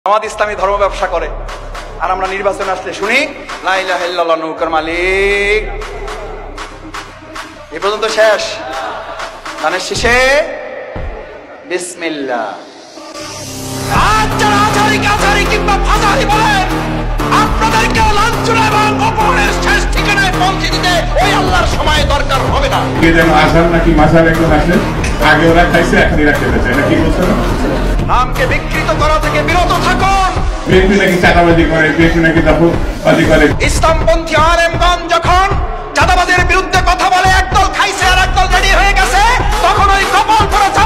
জামাত ইসলামী ধর্ম ব্যবসা করে, আর আমরা নির্বাচনে আসলে শুনি লা ইলাহা ইল্লাল্লাহ নৌকার মালিক। এ পর্যন্ত শেষ। গানের শেষে বিসমিল্লাহ। আপনাদেরকে লাঞ্ছনা এবং অপমানের শেষ ঠিকানায় পৌঁছে দিতে ওই আল্লাহর সময় দরকার হবে না। কে যেন আসার নাকি মাসার একজন আসলেন, আগে ওরা খাইছে এখনই রাখতে চাইছে, এটা কি বলছেন? নামকে বিকৃত করা থেকে বিরত থাকুন। বিএনপি নাকি চাঁদাবাজি করে, বিএনপি নাকি দখলবাজি করে। ইসলামপন্থী আলেমগণ যখন চাঁদাবাজের বিরুদ্ধে কথা বলে, একদল খাইছে আর একদল রেডি হয়ে গেছে, তখন ওই কপাল পড়েছে